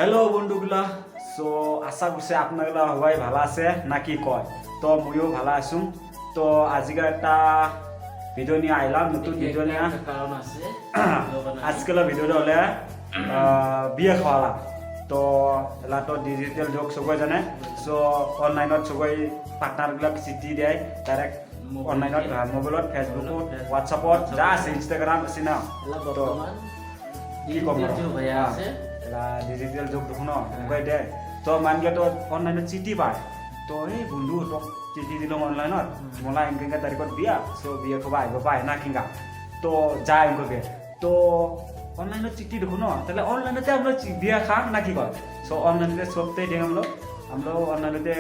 Hello বন্ধুগুলা, so আশা করছি আপনারা সবাই ভালো আছে নাকি কয়। তো ময়ও ভালো আছো। তো আজকে একটা ভিডিও নিয়ে আইলাম, নতুন ভিডিও নিয়ে। কারণ আছে আজকের ভিডিওটা হলে বিয়ে খাওয়ালা। তো এলা তো ডিজিটাল যুগ সবাই জানে। সো অনলাইনত সবাই পার্টনারবিলাক চিঠি দেয় ডাইরেক্ট অনলাইনত, মোবাইলত, ফেসবুকত, হোৱাটছআপত যা আছে, ইনষ্টাগ্রাম আছে না। তো কি কম ভাইয়া আছে ডিজিটাল যুগ দেখো ন এনেকুৱাই দে। তো মানকে তো অনলাইনত চিঠি পায়। তো এই বন্ধু তোক চিঠি দিলোঁ অনলাইনত, মোলা এনেকৈ তাৰিখত বিয়া, চ' বিয়া খাব আহিব পায় না কিংগা। তো যায় এনেকুৱাকে। তো অনলাইনত চিঠি দেখো ন, তাহলে অনলাইনতে আমরা বিয়া খাম না কি কয়। চ' অনলাইনতে সবটাই দিই আমরা অনলাইনতে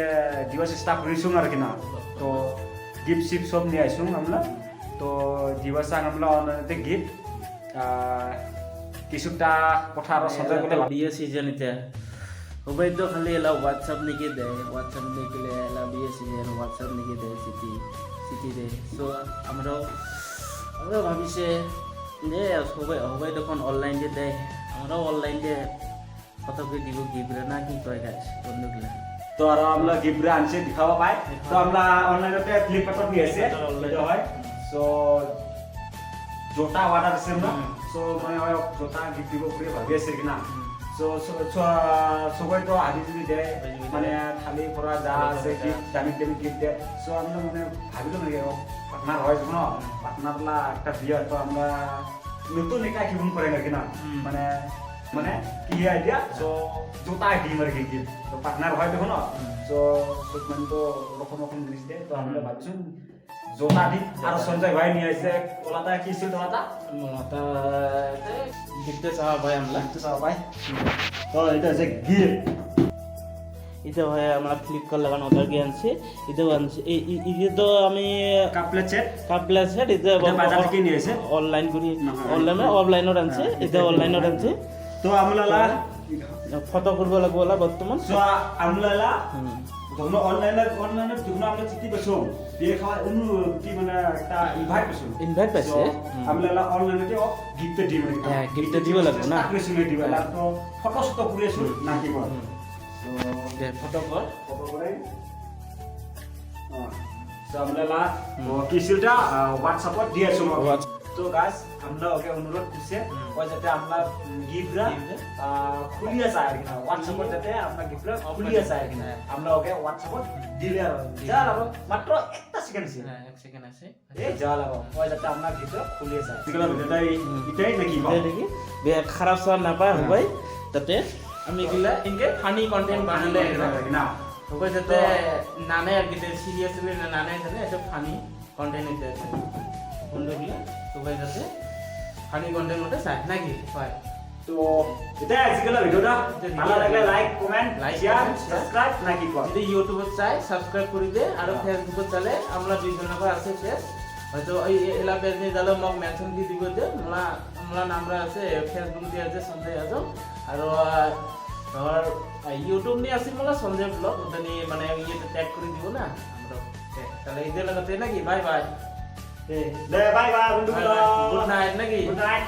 দিবার চেষ্টা করিছুং আর কি না। তো গিফট শিফট সব নিয়ে আইসুং আমরা। তো দিবা চাং আমরা অনলাইনতে গিফট কিছুটা কথা আর সঞ্চয় করলে বিয়ে সিজনতে সবাই তো খালি এলা হোয়াটসঅ্যাপ লিখে দেয়, হোয়াটসঅ্যাপ লিখলে এলা বিয়ে সিজন হোয়াটসঅ্যাপ লিখে দেয়, চিঠি দেয়। সো আমরাও ভাবিছে যে সবাই তখন অনলাইন দিয়ে দেয়, আমরাও অনলাইন দিয়ে কত করে দিব গিফট না কি কয় গাছ বন্ধুগুলা। তো আর আমরা গিফট আনছে দেখাবো পাই। তো আমরা অনলাইনতে ফ্লিপকার্টত দিয়েছে হয়। সো জোতা অর্ডার দিছে না। সো মানে জোতা গিফট দিব করে ভাবি আছে কিনা। সো সবাই তো আদি যদি দেয় মানে খালি পড়া যা আছে গিফট দামি দামি গিফট দেয়। সো আমরা মানে ভাবিলো নাকি পার্টনার হয় যখন পার্টনারলা একটা বিয়ে, তো আমরা নতুন একা কিমন করে নাকি না মানে মানে কি আইডিয়া। সো জোতা দিম আর কি গিফট, তো পার্টনার হয় দেখো না। সো মানে তো রকম রকম জিনিস দেয়। তো আমরা ভাবছি জোতা দিই। আর সঞ্জয় ভাই নিয়ে আসছে তোলাটা কি ছিল, তোলাটা গিফটে চাওয়া ভাই আমরা ভাই। তো এটা হচ্ছে গিফট। এটা ভাই আমরা ফ্লিপকার্ট লাগানো অর্ডার দিয়ে আনছি। এটাও আনছি এই তো আমি কাপলেট সেট সেট এটা বাজার থেকে নিয়ে এসে অনলাইন করি, অফলাইনত আনছি। এটা অনলাইনত আনছি। তো আমলালা ফটো করব লাগবো ওলা বর্তমান। সো আমলালা যখন অনলাইনে যখন আমরা চিঠি পাইছো বিয়ে খাওয়া অন্য কি মানে একটা ইনভাইট পাইছো আমলালা অনলাইনে গিফট দিই মানে হ্যাঁ গিফট দিব লাগবে না শুনে দিবা তো ফটো শটো করেছো না কি বল। তো ফটো করে তো আমলালা কিসিলটা হোয়াটসঅ্যাপত দিয়েছো। তো গাইস আমরা ওকে অনুরোধ করছে ওই যাতে আমরা গিফটরা খুলিয়ে যায় আর কি না, হোয়াটসঅ্যাপে যাতে আমরা গিফটরা খুলিয়ে যায় আর কি না, আমরা ওকে হোয়াটসঅ্যাপে দিলে আর যা লাগো মাত্র একটা সেকেন্ড আছে। হ্যাঁ এক সেকেন্ড আছে এই যা লাগো ওই যাতে আমরা গিফটরা খুলিয়ে যায়। এগুলো এটাই নাকি দেখি খারাপ সব না পায় সবাই, তাতে আমি এগুলা ইনকে ফানি কন্টেন্ট বানালে না সবাই যাতে নানে আর কি সিরিয়াসলি না নানে জানে এটা ফানি কন্টেন্ট নিতে আছে বন্ধুগুলা, সবাই যাতে ফানি কন্টেন্ট মধ্যে চায় নাকি হয়। তো এটা আজকের ভিডিওটা ভালো লাগলে লাইক কমেন্ট শেয়ার সাবস্ক্রাইব নাকি কর। যদি ইউটিউবে চাই সাবস্ক্রাইব করে দে, আর ফেসবুকে চলে আমরা দুইজন করে আছে পেজ, হয়তো এই এলা পেজ নিয়ে যালে মোক মেনশন দিয়ে দিব দে। আমরা নামরা আছে ফেসবুক দিয়ে আছে সঞ্জয় আজম, আর ধর ইউটিউব নিয়ে আসি মোলা সঞ্জয় ব্লগ, ওটা নিয়ে মানে ইয়েতে ট্যাগ করে দিব না আমরা। তাহলে এই যে লাগাতে নাকি বাই বাই বাই বাই বন্ধুগুলো, গুড নাইট নাকি গুড নাইট।